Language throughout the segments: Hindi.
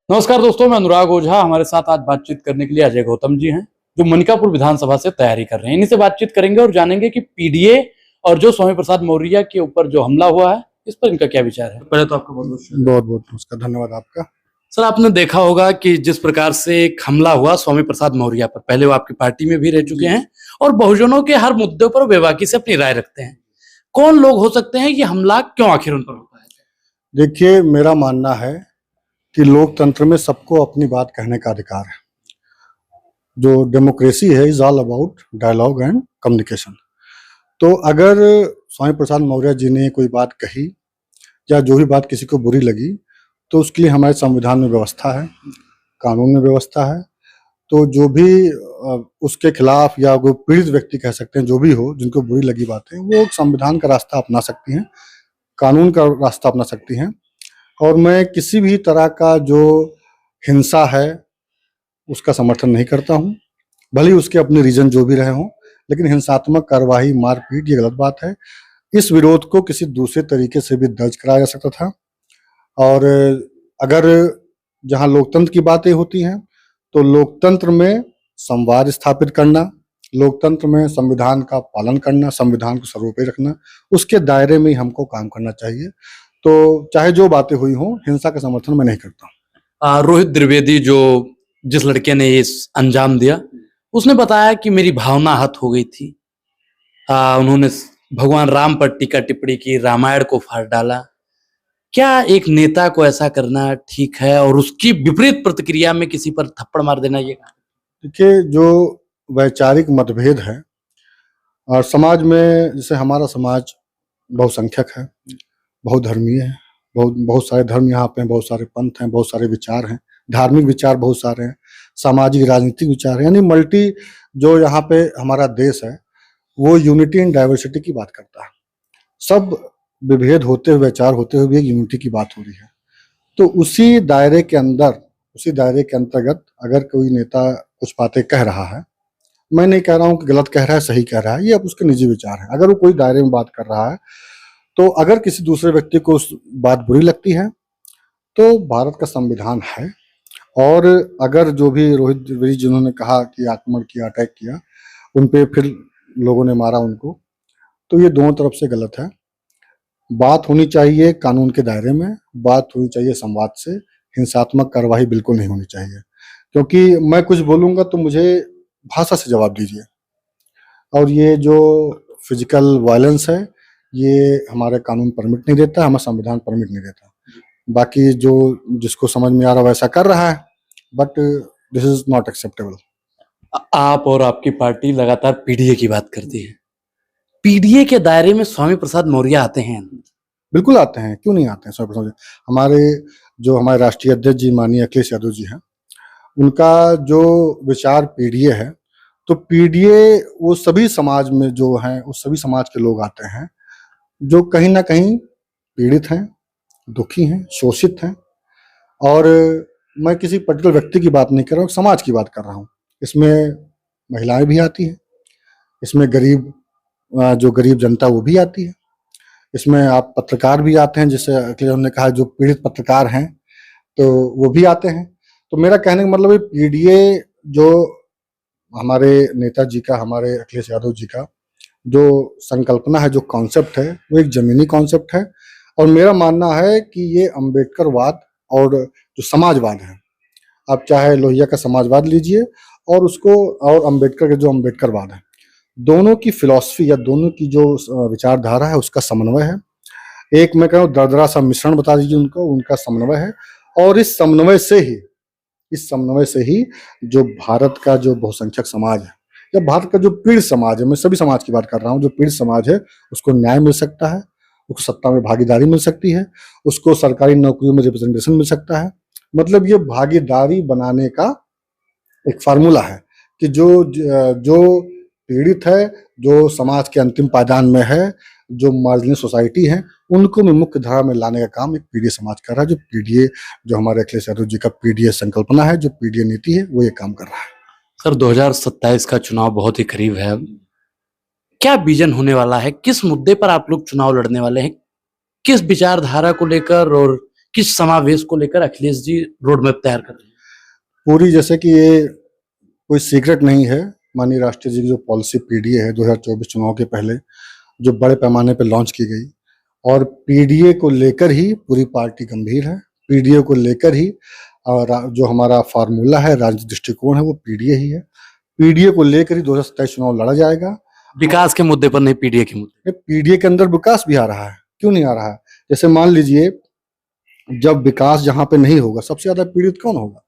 नमस्कार दोस्तों, मैं अनुराग ओझा। हमारे साथ आज बातचीत करने के लिए अजय गौतम जी हैं, जो मनिकापुर विधानसभा से तैयारी कर रहे हैं। इन्हीं से बातचीत करेंगे और जानेंगे कि पीडीए और जो स्वामी प्रसाद मौर्य के ऊपर जो हमला हुआ है, इस पर इनका क्या विचार है। पहले तो आपका बहुत बहुत नमस्कार, धन्यवाद आपका। सर, आपने देखा होगा कि जिस प्रकार से एक हमला हुआ स्वामी प्रसाद मौर्य पर, पहले वो आपकी पार्टी में भी रह चुके हैं और बहुजनों के हर मुद्दे पर बेबाकी से अपनी राय रखते हैं। कौन लोग हो सकते हैं, ये हमला क्यों आखिर उन पर होता है? देखिए, मेरा मानना है कि लोकतंत्र में सबको अपनी बात कहने का अधिकार है। जो डेमोक्रेसी है is all about dialogue and communication. तो अगर स्वामी प्रसाद मौर्य जी ने कोई बात कही या जो भी बात किसी को बुरी लगी, तो उसके लिए हमारे संविधान में व्यवस्था है, कानून में व्यवस्था है। तो जो भी उसके खिलाफ या वो पीड़ित व्यक्ति कह सकते हैं, जो भी हो जिनको बुरी लगी बातें, वो संविधान का रास्ता अपना सकती हैं, कानून का रास्ता अपना सकती हैं। और मैं किसी भी तरह का जो हिंसा है उसका समर्थन नहीं करता हूँ, भले ही उसके अपने रीजन जो भी रहे हों, लेकिन हिंसात्मक कार्रवाई, मारपीट, ये गलत बात है। इस विरोध को किसी दूसरे तरीके से भी दर्ज कराया जा सकता था। और अगर जहाँ लोकतंत्र की बातें होती हैं, तो लोकतंत्र में संवाद स्थापित करना, लोकतंत्र में संविधान का पालन करना, संविधान को सर्वोपरि रखना, उसके दायरे में ही हमको काम करना चाहिए। तो चाहे जो बातें हुई हों, हिंसा का समर्थन मैं नहीं करता। रोहित द्विवेदी, जो जिस लड़के ने ये अंजाम दिया, उसने बताया कि मेरी भावना हत हो गई थी। उन्होंने भगवान राम पर टीका टिप्पणी की, रामायण को फाड़ डाला। क्या एक नेता को ऐसा करना ठीक है, और उसकी विपरीत प्रतिक्रिया में किसी पर थप्पड़ मार देना? ये देखिए, जो वैचारिक मतभेद है और समाज में, जैसे हमारा समाज बहुसंख्यक है, बहुधर्मीय है, बहुत सारे धर्म यहाँ पे हैं, बहुत सारे पंथ हैं, बहुत सारे विचार हैं, धार्मिक विचार बहुत सारे हैं, सामाजिक राजनीतिक विचार हैं, यानी मल्टी जो यहाँ पे हमारा देश है, वो यूनिटी एंड डाइवर्सिटी की बात करता है। सब विभेद होते हुए, विचार होते हुए एक यूनिटी की बात हो रही है। तो उसी दायरे के अंदर, उसी दायरे के अंतर्गत अगर कोई नेता कुछ बातें कह रहा है, मैं नहीं कह रहा हूँ कि गलत कह रहा है, सही कह रहा है, ये अब उसके निजी विचार है। अगर वो कोई दायरे में बात कर रहा है, तो अगर किसी दूसरे व्यक्ति को उस बात बुरी लगती है, तो भारत का संविधान है, और अगर जो भी रोहित द्विवेदी जिन्होंने कहा कि आक्रमण किया, अटैक किया, उन पे फिर लोगों ने मारा उनको, तो ये दोनों तरफ से गलत है। बात होनी चाहिए कानून के दायरे में, बात होनी चाहिए संवाद से, हिंसात्मक कार्रवाई बिल्कुल नहीं होनी चाहिए। क्योंकि मैं कुछ बोलूँगा तो मुझे भाषा से जवाब दीजिए, और ये जो फिजिकल वायलेंस है, ये हमारे कानून परमिट नहीं देता, हमारा संविधान परमिट नहीं देता। बाकी जो जिसको समझ में आ रहा है वैसा कर रहा है, but this is not acceptable. आप और आपकी पार्टी लगातार पीडीए की बात करती है। पीडीए के दायरे में स्वामी प्रसाद मौर्य आते हैं? बिल्कुल आते हैं, क्यों नहीं आते हैं स्वामी प्रसाद मौर्य। हमारे राष्ट्रीय अध्यक्ष जी माननीय अखिलेश यादव जी हैं, उनका जो विचार पीडीए है, तो पीडीए वो सभी समाज में जो हैं, उस सभी समाज के लोग आते हैं जो कहीं ना कहीं पीड़ित हैं, दुखी हैं, शोषित हैं। और मैं किसी पर्टिकुलर व्यक्ति की बात नहीं कर रहा हूँ, समाज की बात कर रहा हूँ। इसमें महिलाएं भी आती हैं, इसमें गरीब जो गरीब जनता वो भी आती है, इसमें आप पत्रकार भी आते हैं, जैसे अखिलेश ने कहा जो पीड़ित पत्रकार हैं, तो वो भी आते हैं। तो मेरा कहने का मतलब है, पीडीए जो हमारे नेताजी का, हमारे अखिलेश यादव जी का जो संकल्पना है, जो कॉन्सेप्ट है, वो एक जमीनी कॉन्सेप्ट है। और मेरा मानना है कि ये अम्बेडकरवाद और जो समाजवाद है, आप चाहे लोहिया का समाजवाद लीजिए और उसको, और अम्बेडकर का जो अम्बेडकरवाद है, दोनों की फिलॉसफी या दोनों की जो विचारधारा है, उसका समन्वय है। एक मैं कहूँ दरदरा सा मिश्रण बता दीजिए उनको, उनका समन्वय है। और इस समन्वय से ही जो भारत का जो बहुसंख्यक समाज है, या भारत का जो पीड़ित समाज है, मैं सभी समाज की बात कर रहा हूँ, जो पीड़ित समाज है, उसको न्याय मिल सकता है, उसको सत्ता में भागीदारी मिल सकती है, उसको सरकारी नौकरियों में रिप्रेजेंटेशन मिल सकता है। मतलब ये भागीदारी बनाने का एक फार्मूला है कि जो पीड़ित है, जो समाज के अंतिम पायदान में है, जो मार्जिनल सोसाइटी है, उनको भी मुख्य धारा में लाने का काम एक पीडीए समाज कर रहा है। जो पीडीए, जो हमारे अखिलेश यादव जी का पीडीए संकल्पना है, जो पीडीए नीति है, वो ये काम कर रहा है। सर, 2027 का चुनाव बहुत ही करीब है। क्या विजन होने वाला है? किस मुद्दे पर आप लोग चुनाव लड़ने वाले हैं? किस विचारधारा को लेकर, और किस समावेश को लेकर अखिलेश जी रोड मैप तैयार कर रहे हैं? पूरी, जैसे कि ये कोई सीक्रेट नहीं है, माननीय राष्ट्रीय जी की जो पॉलिसी पीडीए है 2024 चुनाव के पहले जो बड़े पैमाने पे लॉन्च की गई, और पीडीए को लेकर ही पूरी पार्टी गंभीर है। पीडीए को लेकर ही और जो हमारा फार्मूला है, राजनीतिक दृष्टिकोण है, वो पीडीए ही है। पीडीए को लेकर ही 2027 चुनाव लड़ा जाएगा। विकास के मुद्दे पर नहीं, पीडीए के मुद्दे। पीडीए के अंदर विकास भी आ रहा है, क्यों नहीं आ रहा है? जैसे मान लीजिए, जब विकास जहां पे नहीं होगा, सबसे ज्यादा पीड़ित कौन होगा?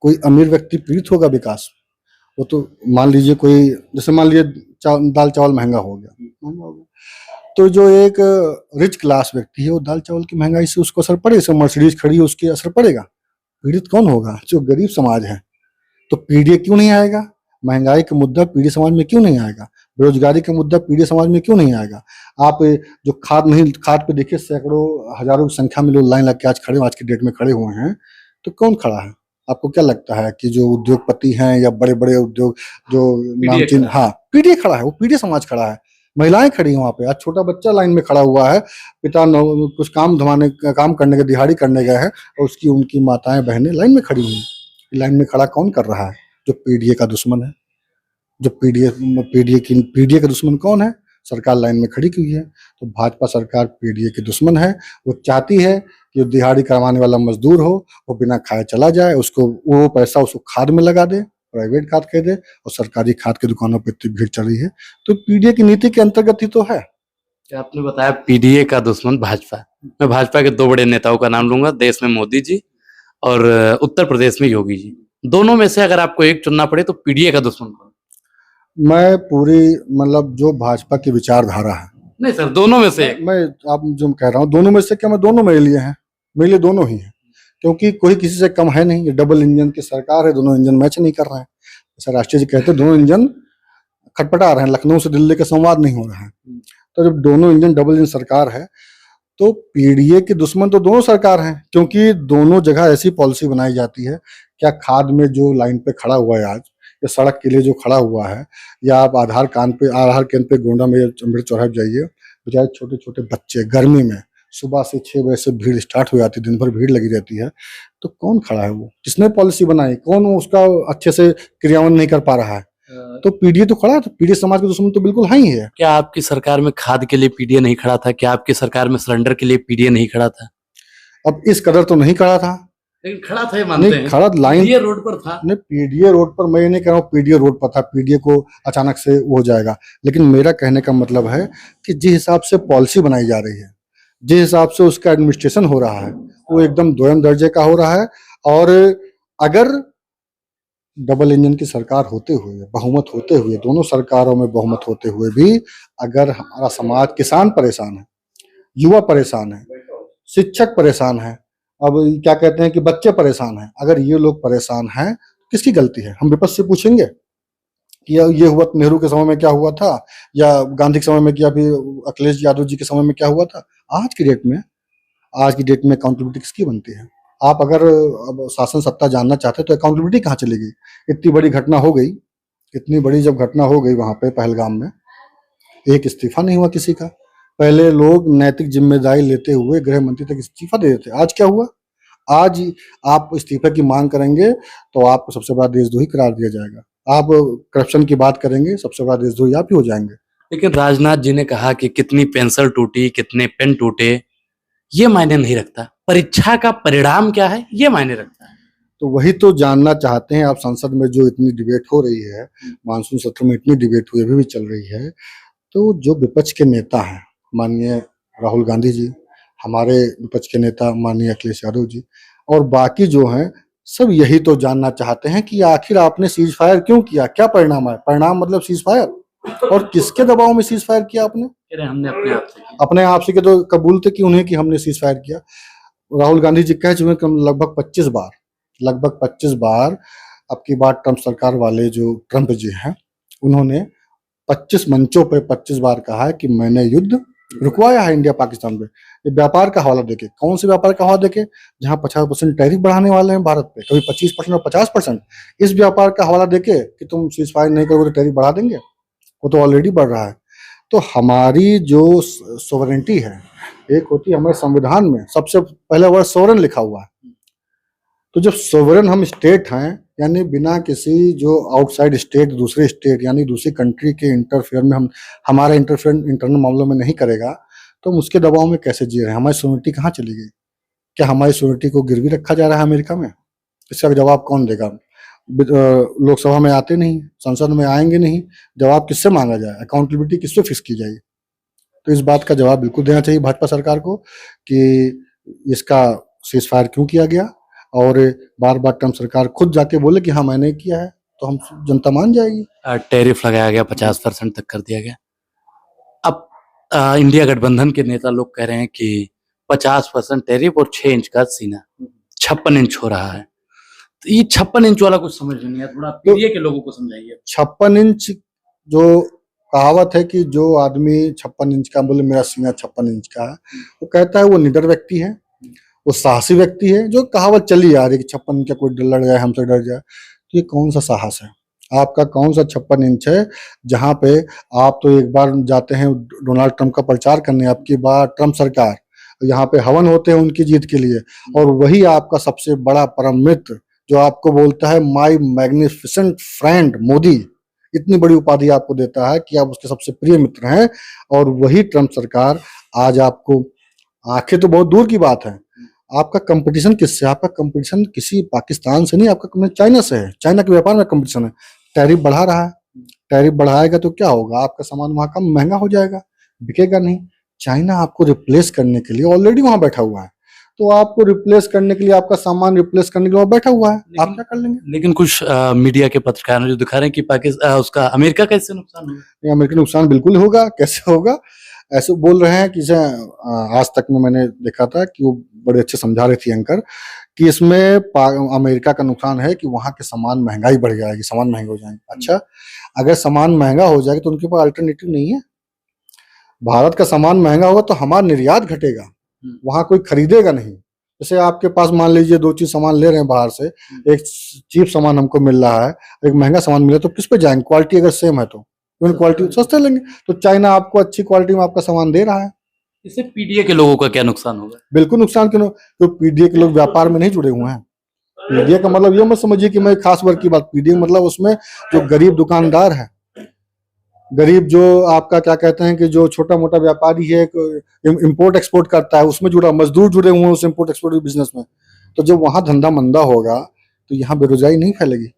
कोई अमीर व्यक्ति पीड़ित होगा विकास। वो तो मान लीजिए कोई, जैसे मान लीजिए दाल चावल महंगा हो गया, तो जो एक रिच क्लास व्यक्ति है, वो दाल चावल की महंगाई से उसको असर पड़ेगा, मर्सिडीज खड़ी है उसके असर पड़ेगा। पीड़ित कौन होगा? जो गरीब समाज है। तो पीडीए क्यों नहीं आएगा? महंगाई का मुद्दा पीडीए समाज में क्यों नहीं आएगा? बेरोजगारी का मुद्दा पीडीए समाज में क्यों नहीं आएगा? आप जो खाद पे देखिए, सैकड़ों हजारों की संख्या में लोग लाइन लग के आज खड़े, आज की डेट में खड़े हुए हैं। तो कौन खड़ा है? आपको क्या लगता है कि जो उद्योगपति हैं या बड़े बड़े उद्योग जो नामचीन, हाँ, पीडीए खड़ा है, वो पीडीए समाज खड़ा है। महिलाएं खड़ी हैं वहां पे। आज छोटा बच्चा लाइन में खड़ा हुआ है, पिता कुछ काम करने के, दिहाड़ी करने गए हैं, और उसकी उनकी माताएं बहनें लाइन में खड़ी हुई। लाइन में खड़ा कौन कर रहा है? जो पीडीए का दुश्मन है। जो पीडीए का दुश्मन कौन है? सरकार लाइन में खड़ी हुई है। तो भाजपा सरकार पीडीए की दुश्मन है। वो चाहती है कि दिहाड़ी करवाने वाला मजदूर हो, वो बिना खाए चला जाए, उसको वो पैसा उसको खाद में लगा दे, प्राइवेट खाद खरीदे, और सरकारी खाद की दुकानों पर इतनी भीड़ चल रही है। तो पीडीए की नीति के अंतर्गत ही तो है। आपने बताया पीडीए का दुश्मन भाजपा। मैं भाजपा के दो बड़े नेताओं का नाम लूंगा, देश में मोदी जी और उत्तर प्रदेश में योगी जी। दोनों में से अगर आपको एक चुनना पड़े तो पीडीए का दुश्मन कौन? मैं पूरी, मतलब जो भाजपा की विचारधारा है, नहीं सर, दोनों में से एक। मैं आप जो कह रहा हूँ, दोनों में से क्या, मैं दोनों मेरे लिए हैं, मेरे लिए दोनों ही हैं, क्योंकि कोई किसी से कम है नहीं। ये डबल इंजन की सरकार है, दोनों इंजन मैच नहीं कर रहे हैं। जैसा राष्ट्रीय जी कहते हैं, दोनों इंजन खटपटा रहे हैं, लखनऊ से दिल्ली का संवाद नहीं हो रहा है। तो जब दोनों इंजन डबल इंजन सरकार है, तो पीडीए के दुश्मन तो दोनों सरकार हैं, क्योंकि दोनों जगह ऐसी पॉलिसी बनाई जाती है। क्या खाद में जो लाइन पे खड़ा हुआ है आज, या सड़क के लिए जो खड़ा हुआ है, या आप आधार केंद्र पे गोंडा में अम्बेडकर चौराहे जाइए, बेचारे छोटे छोटे बच्चे गर्मी में सुबह से 6 बजे से भीड़ स्टार्ट हो जाती है, दिन भर भीड़ लगी रहती है। तो कौन खड़ा है? वो किसने पॉलिसी बनाई? कौन उसका अच्छे से क्रियान्वयन नहीं कर पा रहा है? तो पीडीए तो खड़ा है। तो पीडीए समाज के दुश्मन तो बिल्कुल है ही है। क्या आपकी सरकार में खाद के लिए पीडीए नहीं खड़ा था? क्या आपकी सरकार में सिलेंडर के लिए पीडीए नहीं खड़ा था? अब इस कदर तो नहीं खड़ा था, लेकिन खड़ा था, ये मानते हैं। खड़ा लाइन पीडीए रोड पर था। नहीं, पीडीए रोड पर मैं ये नहीं कह रहा हूँ पीडीए रोड पर था, पीडीए को अचानक से वो हो जाएगा। लेकिन मेरा कहने का मतलब है कि जिस हिसाब से पॉलिसी बनाई जा रही है, जिस हिसाब से उसका एडमिनिस्ट्रेशन हो रहा है, वो एकदम दोयम दर्जे का हो रहा है। और अगर डबल इंजन की सरकार होते हुए, बहुमत होते हुए, दोनों सरकारों में बहुमत होते हुए भी अगर हमारा समाज, किसान परेशान है, युवा परेशान है, शिक्षक परेशान है, अब क्या कहते हैं कि बच्चे परेशान हैं, अगर ये लोग परेशान हैं, किसकी गलती है? हम विपक्ष से पूछेंगे कि ये हुआ नेहरू के समय में क्या हुआ था, या गांधी के समय में, या फिर अखिलेश यादव जी के समय में क्या हुआ था? आज की डेट में अकाउंटेबिलिटी किसकी बनती है? आप अगर अब शासन सत्ता जानना चाहते हैं तो अकाउंटेबिलिटी कहाँ चलेगी? इतनी बड़ी घटना हो गई, इतनी बड़ी जब घटना हो गई वहां पे पहलगाम में, एक इस्तीफा नहीं हुआ किसी का। पहले लोग नैतिक जिम्मेदारी लेते हुए गृह मंत्री तक इस्तीफा दे देते। आज क्या हुआ? आज आप इस्तीफे की मांग करेंगे तो आपको सबसे बड़ा देशद्रोही करार दिया जाएगा। आप करप्शन की बात करेंगे, सबसे बड़ा देशद्रोही आप ही हो जाएंगे। लेकिन राजनाथ जी ने कहा कि कितनी पेंसिल टूटी, कितने पेन टूटे, ये मायने नहीं रखता। परीक्षा का परिणाम क्या है, ये मायने रखता है। तो वही तो जानना चाहते हैं आप। संसद में जो इतनी डिबेट हो रही है, मानसून सत्र में इतनी डिबेट हुई, अभी भी चल रही है, तो जो विपक्ष के नेता हैं, माननीय राहुल गांधी जी, हमारे विपक्ष के नेता माननीय अखिलेश यादव जी, और बाकी जो हैं, सब यही तो जानना चाहते हैं कि आखिर आपने सीज फायर क्यों किया? क्या परिणाम है? परिणाम मतलब सीज फायर, और किसके दबाव में सीज फायर किया आपने? हमने अपने आप से तो कबूल थे कि उन्हें कि हमने सीज फायर किया। राहुल गांधी जी कह चुके हैं लगभग 25 बार। अब की बार ट्रंप सरकार वाले जो ट्रंप जी हैं, उन्होंने 25 मंचों पे 25 बार कहा है कि मैंने युद्ध रुकवाया है इंडिया पाकिस्तान में। ये व्यापार का हवाला देके, कौन से व्यापार का हवाला देके? जहां 50% टैरिफ बढ़ाने वाले हैं भारत पे, कभी 25% और 50%, इस व्यापार का हवाला देके कि तुम सीज फायर नहीं करोगे तो टैरिफ बढ़ा देंगे। वो तो ऑलरेडी बढ़ रहा है। तो हमारी जो सोवरेंटी है, एक होती है हमारे संविधान में सबसे पहला वर्ड सोवरेन लिखा हुआ है। तो जब सोवरेन हम स्टेट हैं, यानी बिना किसी जो आउटसाइड स्टेट, दूसरे स्टेट यानी दूसरी कंट्री के इंटरफेयर में हमारा इंटरफेयर इंटरनल मामलों में नहीं करेगा, तो हम उसके दबाव में कैसे जी रहे हैं? हमारी सोवरेनिटी कहाँ चली गई? क्या हमारी सोवरेनिटी को गिरवी रखा जा रहा है अमेरिका में? इसका जवाब कौन देगा? लोकसभा में आते नहीं, संसद में आएंगे नहीं, जवाब किससे मांगा जाए? अकाउंटेबिलिटी किससे फिक्स की जाएगी? तो इस बात का जवाब बिल्कुल देना चाहिए भाजपा सरकार को कि इसका सीज फायर क्यों किया गया, और बार बार ट्रम्प सरकार खुद जाके बोले कि हाँ मैंने किया है, तो हम जनता मान जाएगी। टैरिफ लगाया गया, 50% तक कर दिया गया। अब इंडिया गठबंधन के नेता लोग कह रहे हैं कि 50% टैरिफ और 6 इंच का सीना, 56 इंच हो रहा है। तो ये 56 इंच वाला कुछ समझ नहीं आया, थोड़ा पीडीए के लोगों को समझाइए। 56 इंच जो कहावत है कि जो आदमी 56 इंच का बोले मेरा सीना 56 इंच का है, वो कहता है वो निडर व्यक्ति है, वो साहसी व्यक्ति है। जो कहावत चली आ रही है कि 56 इंच का कोई लड़ जाए हमसे डर जाए, तो ये कौन सा साहस है? आपका कौन सा 56 इंच है जहां पे आप तो एक बार जाते हैं डोनाल्ड ट्रंप का प्रचार करने, आपकी बार ट्रंप सरकार यहाँ पे हवन होते हैं उनकी जीत के लिए, और वही आपका सबसे बड़ा परम मित्र जो आपको बोलता है माय मैग्निफिसेंट फ्रेंड मोदी, इतनी बड़ी उपाधि आपको देता है कि आप उसके सबसे प्रिय मित्र हैं, और वही ट्रंप सरकार आज आपको, आंखें तो बहुत दूर की बात है, आपका कंपटीशन किससे? आपका कंपटीशन किसी पाकिस्तान से नहीं, आपका कंपटीशन चाइना से है। चाइना के व्यापार में कंपटीशन है, टैरिफ बढ़ा रहा है। टैरिफ बढ़ाएगा तो क्या होगा? आपका सामान वहां कम महंगा हो जाएगा, बिकेगा नहीं। चाइना आपको रिप्लेस करने के लिए ऑलरेडी वहां बैठा हुआ है, तो आपको रिप्लेस करने के लिए, आपका सामान रिप्लेस करने के लिए वहां बैठा हुआ है, आप क्या कर लेंगे? लेकिन कुछ मीडिया के पत्रकार हैं जो दिखा रहे हैं कि पाकिस्तान उसका अमेरिका का इससे नुकसान होगा। नहीं, अमेरिका नुकसान बिल्कुल होगा। कैसे होगा? ऐसे बोल रहे हैं कि आज तक में मैंने देखा था कि वो बड़े अच्छे समझा रही थी एंकर कि इसमें अमेरिका का नुकसान है कि वहां के सामान महंगाई बढ़ जाएगी, सामान महंगे हो जाएंगे। अच्छा, अगर सामान महंगा हो जाएगा तो उनके पास अल्टरनेटिव नहीं है। भारत का सामान महंगा होगा तो हमारा निर्यात घटेगा, वहां कोई खरीदेगा नहीं। जैसे आपके पास मान लीजिए 2 चीज सामान ले रहे हैं बाहर से, एक चीप सामान हमको मिल रहा है, एक महंगा सामान मिले, तो किस पे जाएंगे? क्वालिटी अगर सेम है तो क्वालिटी सस्ते लेंगे। तो चाइना आपको अच्छी क्वालिटी में आपका सामान दे रहा है। इससे पीडीए के लोगों का क्या नुकसान होगा? बिल्कुल नुकसान क्यों? तो पीडीए के लोग व्यापार में नहीं जुड़े हुए हैं। पीडीए का मतलब ये मत समझिए कि मैं खास वर्ग की बात, पीडीए मतलब उसमें जो गरीब दुकानदार है, गरीब जो आपका क्या कहते हैं कि जो छोटा मोटा व्यापारी है, इम्पोर्ट एक्सपोर्ट करता है, उसमें जुड़ा, मजदूर जुड़े हुए हैं उस इम्पोर्ट एक्सपोर्ट बिजनेस में। तो जब वहां धंधा मंदा होगा तो यहाँ बेरोजगारी नहीं फैलेगी।